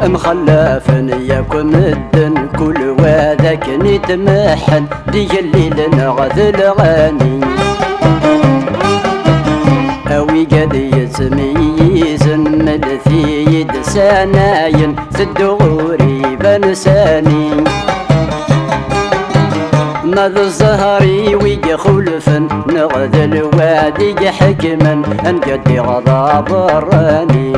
مخلف ياكم الدن كل وذاك نتمحن دي الليل نغذ الغاني أوي قد يتميز ملثي يد سناين تدغوري بنساني ماذا الزهري ويجي خلفا نغذ الوادي حكما انقدي غضب الراني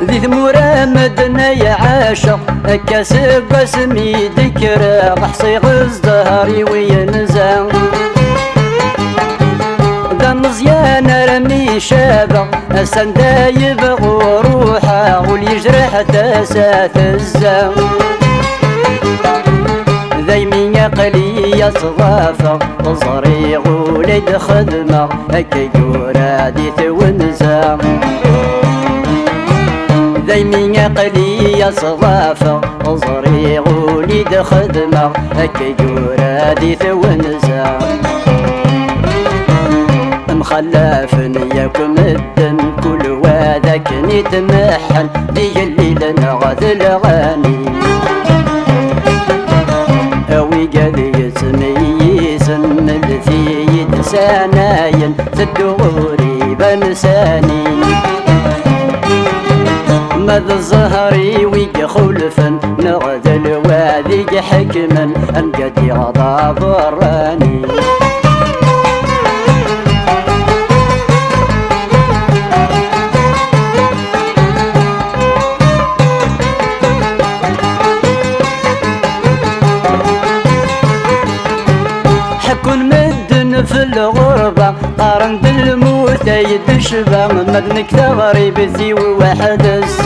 ذي ثمورة مدنا يا عاشق كاسب قسمي ذكرى محصي الزهري وينزع ذا مزيان رمي شابق السندا يبغو روحه واليجرح تسات الزام ذيمي يقلي يصغافق وصريغ ولد خدمه هكا يورادي ونزام ذيمي يقلي يصغافه وصريغ ولد خدمه هكا يورادي ونزام مخلف ياكم الدن كل وذاك نتمحن دي الليل نغذ الغاني أوي قد يتميز ملثي يد سناين تدغوري بنساني ماذا الزهري ويجي خلفا نغذ الوادي حكما انقدي غضب الراني حكون مدن في الغربة قارن بالموت يدشبه مدنك ثغري بثي وحدس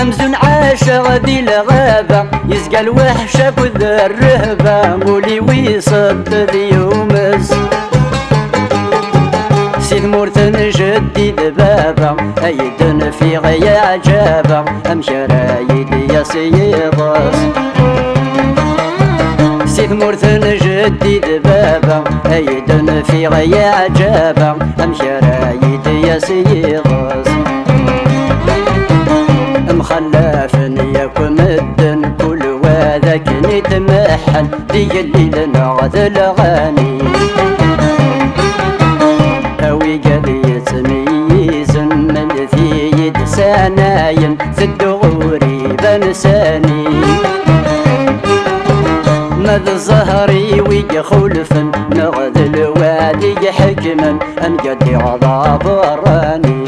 أمزن عاشق ذي الغابة يسقى الوحشة كذ الرهبة مولي ويصد ذي يومس سيد مورتن جديد بابا أيدن في غيا عجابة أمشى رايد يا سيضاس سيد مورتن جديد بابا أيدن في غيا عجابة أمشى رايد يا سيضاس مخلف ياكم الدن كل وذاك نتمحن دي الليل نغذ الغاني أوي قد يتميز ملثي يد سناين تدغوري بنساني ماذا الزهري ويجي خلفا نغذ الوادي حكما انقدي غضب الراني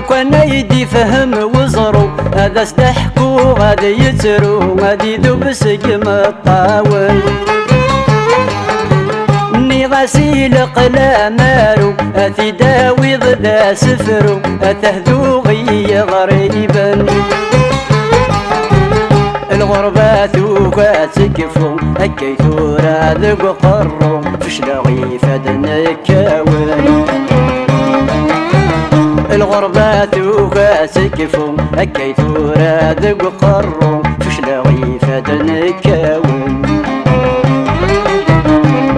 كان يدي فهم وزرو هذا استحكو غادي يترو غادي ذوب سقم الطاول ني غسيل قلا مارو اثي داوي ضد سفرو اتهذوغي غريبا الغربة ثوكا تكفو هكي ثورا ذق قرو فشلاغي فدنا كاون الغربة توقع سكفو هكي ثورا ذق قرو فشلاغي فدن كاون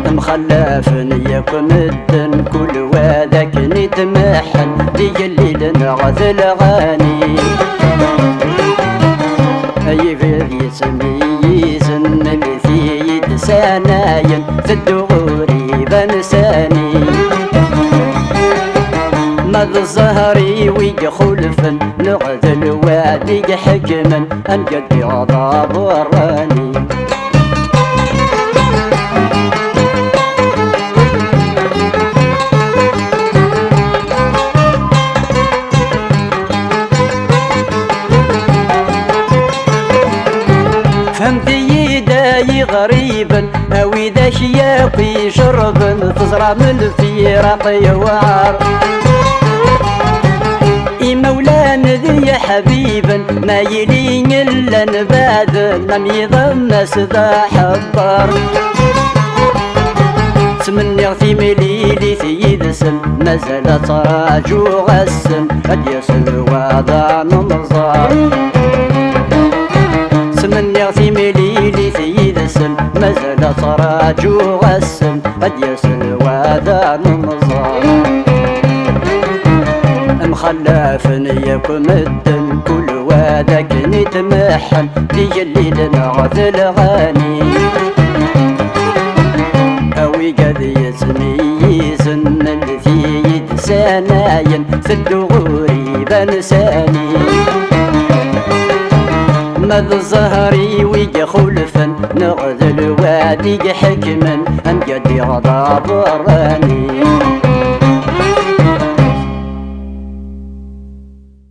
مخلف ياكم الدن كل وذاك نتمحن دي الليل نغذ الغاني أي فيض يتميز ملثي يد سناين تدغوري بنساني ماذا الزهري ويجي خلفا نغذ الوادي حكما انقدي غضب الراني فهمت يداي غريبا او اذا شياقي شربا تزرع من الفراق وعار مولانا ذي حبيبا ما يلين إلا نباد لم يضمس ذا حبار سمني غثي مليلي ثيد سن مازال تراجو غسن قد يسل وضع نمزار سمني غثي مليلي ثيد سن مازال تراجو غسن قد يسل وضع نمزار مخلف يكون مدن كل وادك نتمحن لجليل نغذ الغني أوي قد يسميز الذي يدساناين سدو غريبا نساني مذ الزهري ويجي خلفا نغذ الوادي حكما أن قد غضب راني